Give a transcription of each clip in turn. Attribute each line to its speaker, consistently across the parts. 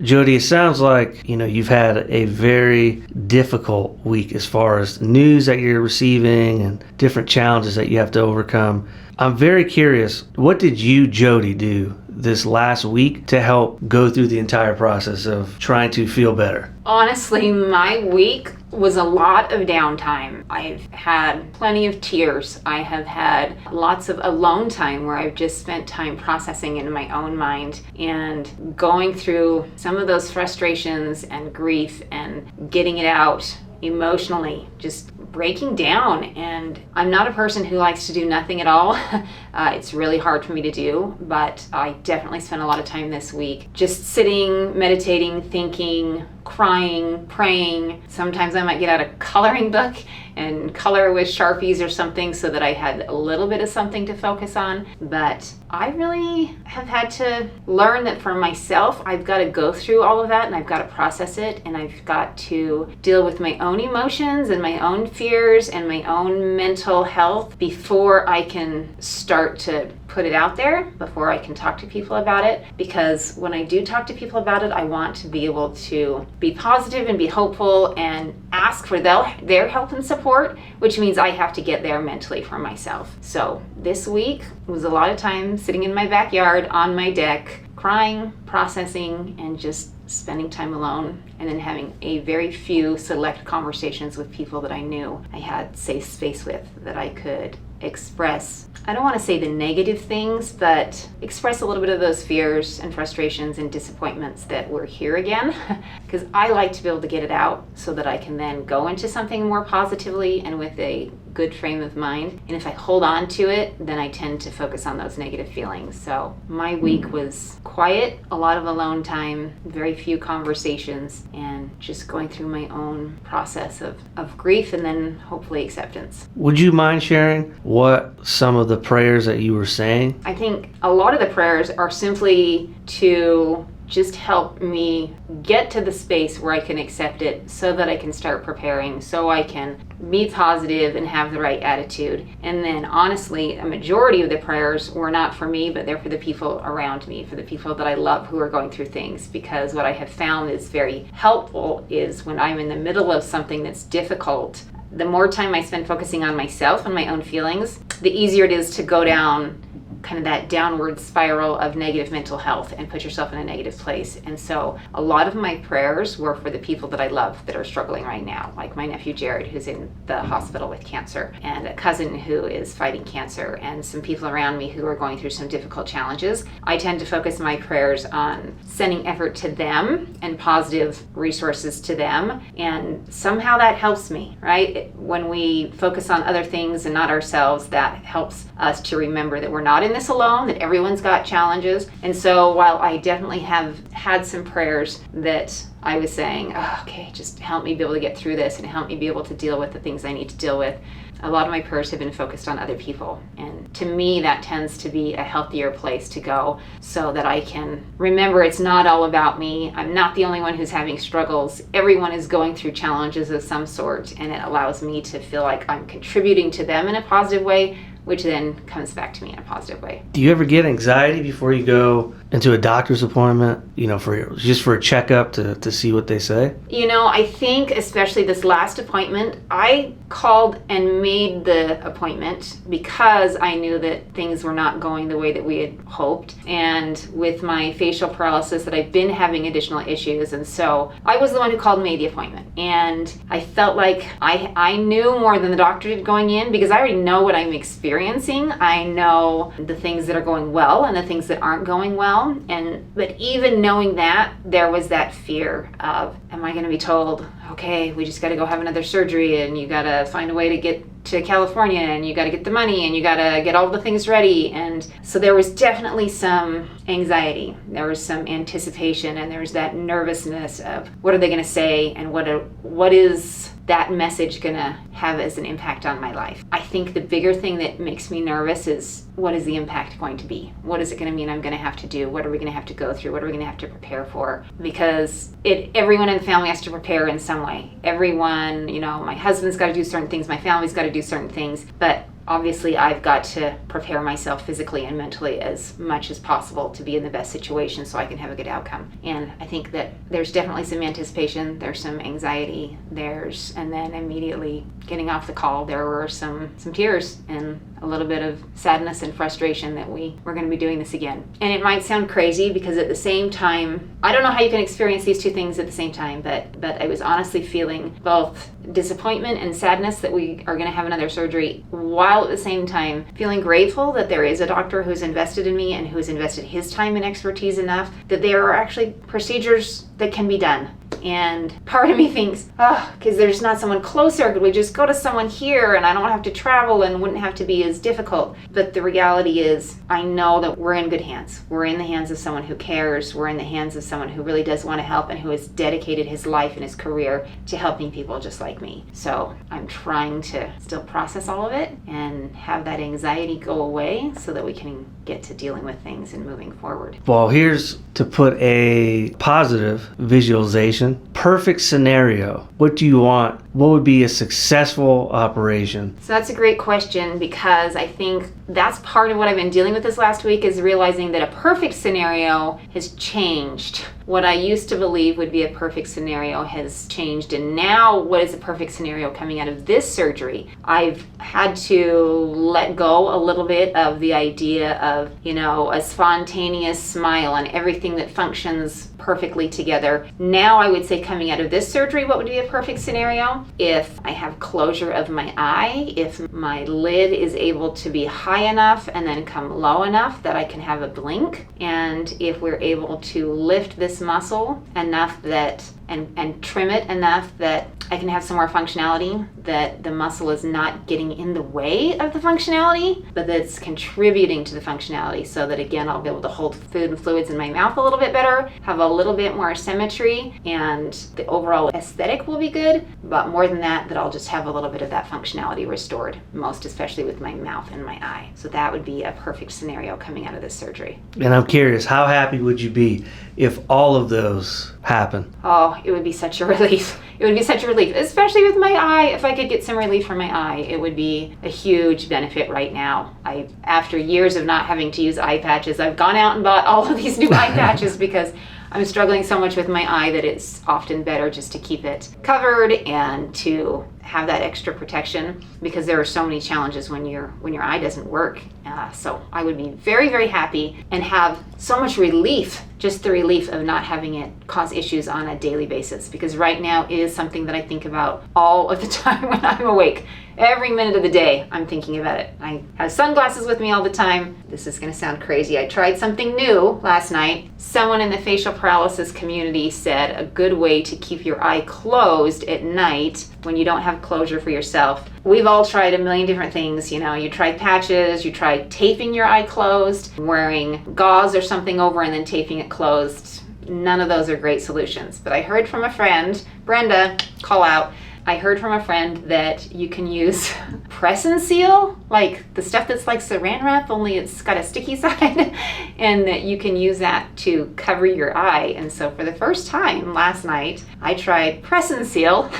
Speaker 1: Jodi, it sounds like, you've had a very difficult week as far as news that you're receiving and different challenges that you have to overcome. I'm very curious, what did you, Jodi, do this last week to help go through the entire process of trying to feel better?
Speaker 2: Honestly, my week was a lot of downtime. I've had plenty of tears. I have had lots of alone time where I've just spent time processing in my own mind and going through some of those frustrations and grief and getting it out emotionally, just breaking down. And I'm not a person who likes to do nothing at all. It's really hard for me to do, but I definitely spent a lot of time this week just sitting, meditating, thinking, crying, praying. Sometimes I might get out a coloring book and color with Sharpies or something so that I had a little bit of something to focus on. But I really have had to learn that for myself, I've got to go through all of that and I've got to process it, and I've got to deal with my own emotions and my own fears and my own mental health before I can start to put it out there, before I can talk to people about it. Because when I do talk to people about it, I want to be able to be positive and be hopeful and ask for their help and support, which means I have to get there mentally for myself. So this week was a lot of time sitting in my backyard on my deck, crying, processing, and just spending time alone, and then having a very few select conversations with people that I knew I had safe space with, that I could express, I don't want to say the negative things, but express a little bit of those fears and frustrations and disappointments that we're here again, because I like to be able to get it out so that I can then go into something more positively and with a good frame of mind. And if I hold on to it, then I tend to focus on those negative feelings. So my week was quiet, a lot of alone time, very few conversations, and just going through my own process of grief and then hopefully acceptance.
Speaker 1: Would you mind sharing what some of the prayers that you were saying?
Speaker 2: I think a lot of the prayers are simply to just help me get to the space where I can accept it so that I can start preparing, so I can be positive and have the right attitude. And then honestly, a majority of the prayers were not for me, but they're for the people around me, for the people that I love who are going through things. Because what I have found is very helpful is when I'm in the middle of something that's difficult, the more time I spend focusing on myself and my own feelings, the easier it is to go down kind of that downward spiral of negative mental health and put yourself in a negative place. And so a lot of my prayers were for the people that I love that are struggling right now, like my nephew Jared, who's in the hospital with cancer, and a cousin who is fighting cancer, and some people around me who are going through some difficult challenges. I tend to focus my prayers on sending effort to them and positive resources to them, and somehow that helps me, right? When we focus on other things and not ourselves, that helps us to remember that we're not in this alone, that everyone's got challenges. And so while I definitely have had some prayers that I was saying, oh, okay, just help me be able to get through this and help me be able to deal with the things I need to deal with, a lot of my prayers have been focused on other people. And to me, that tends to be a healthier place to go, so that I can remember it's not all about me. I'm not the only one who's having struggles. Everyone is going through challenges of some sort, and it allows me to feel like I'm contributing to them in a positive way, which then comes back to me in a positive way.
Speaker 1: Do you ever get anxiety before you go into a doctor's appointment, for a checkup to see what they say?
Speaker 2: I think especially this last appointment, I called and made the appointment because I knew that things were not going the way that we had hoped. And with my facial paralysis, that I've been having additional issues. And so I was the one who called and made the appointment. And I felt like I knew more than the doctor did going in, because I already know what I'm experiencing. I know the things that are going well and the things that aren't going well. But even knowing that, there was that fear of, am I going to be told, okay, we just got to go have another surgery, and you got to find a way to get to California, and you got to get the money, and you got to get all the things ready. And so there was definitely some anxiety. There was some anticipation, and there was that nervousness of, what are they going to say, and what is that message going to have as an impact on my life? I think the bigger thing that makes me nervous is, what is the impact going to be? What is it going to mean I'm going to have to do? What are we going to have to go through? What are we going to have to prepare for? Because everyone in the family has to prepare in some way. Everyone, my husband's got to do certain things, my family's got to do certain things, but obviously I've got to prepare myself physically and mentally as much as possible to be in the best situation so I can have a good outcome. And I think that there's definitely some anticipation, there's some anxiety, and then immediately getting off the call, there were some tears and a little bit of sadness and frustration that we're going to be doing this again. And it might sound crazy because at the same time, I don't know how you can experience these two things at the same time, but I was honestly feeling both disappointment and sadness that we are going to have another surgery, while at the same time feeling grateful that there is a doctor who's invested in me and who's invested his time and expertise enough that there are actually procedures that can be done. And part of me thinks, because there's not someone closer, could we just go to someone here and I don't have to travel and wouldn't have to be as difficult? But the reality is, I know that we're in good hands. We're in the hands of someone who cares. We're in the hands of someone who really does want to help and who has dedicated his life and his career to helping people just like me. So I'm trying to still process all of it and have that anxiety go away so that we can get to dealing with things and moving forward.
Speaker 1: Well, here's to put a positive visualization. Perfect scenario. What do you want? What would be a successful operation?
Speaker 2: So that's a great question, because I think that's part of what I've been dealing with this last week, is realizing that a perfect scenario has changed. What I used to believe would be a perfect scenario has changed, and now what is a perfect scenario coming out of this surgery? I've had to let go a little bit of the idea of, a spontaneous smile and everything that functions perfectly together. Now I would say, coming out of this surgery, what would be a perfect scenario? If I have closure of my eye, if my lid is able to be high enough and then come low enough that I can have a blink, and if we're able to lift this muscle enough that and trim it enough that I can have some more functionality, that the muscle is not getting in the way of the functionality, but that's contributing to the functionality, so that again, I'll be able to hold food and fluids in my mouth a little bit better, have a little bit more symmetry, and the overall aesthetic will be good. But more than that I'll just have a little bit of that functionality restored, most especially with my mouth and my eye. So that would be a perfect scenario coming out of this surgery.
Speaker 1: And I'm curious, how happy would you be if all of those happen?
Speaker 2: Oh, it would be such a relief. It would be such a relief, especially with my eye. If I could get some relief from my eye, it would be a huge benefit right now. After years of not having to use eye patches, I've gone out and bought all of these new eye patches because I'm struggling so much with my eye that it's often better just to keep it covered and to have that extra protection, because there are so many challenges when your eye doesn't work. So I would be very, very happy and have so much relief, just the relief of not having it cause issues on a daily basis, because right now it is something that I think about all of the time when I'm awake. Every minute of the day, I'm thinking about it. I have sunglasses with me all the time. This is going to sound crazy. I tried something new last night. Someone in the facial paralysis community said a good way to keep your eye closed at night when you don't have closure for yourself. We've all tried a million different things. You tried patches, you tried taping your eye closed, wearing gauze or something over and then taping it closed. None of those are great solutions. But I heard from a friend, Brenda, call out, I heard from a friend that you can use press and seal, like the stuff that's like saran wrap, only it's got a sticky side, and that you can use that to cover your eye. And so for the first time last night, I tried press and seal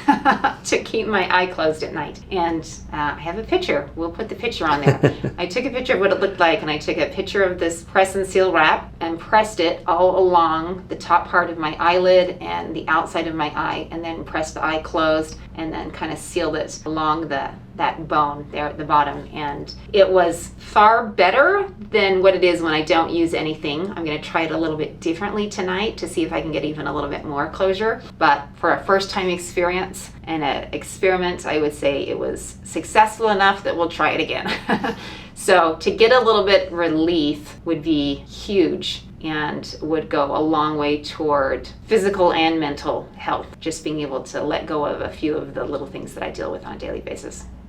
Speaker 2: to keep my eye closed at night. And I have a picture. We'll put the picture on there. I took a picture of what it looked like, and I took a picture of this press and seal wrap and pressed it all along the top part of my eyelid and the outside of my eye, and then pressed the eye closed, and then kind of sealed it along that bone there at the bottom. And it was far better than what it is when I don't use anything. I'm going to try it a little bit differently tonight to see if I can get even a little bit more closure. But for a first time experience and an experiment, I would say it was successful enough that we'll try it again. So to get a little bit relief would be huge and would go a long way toward physical and mental health, just being able to let go of a few of the little things that I deal with on a daily basis.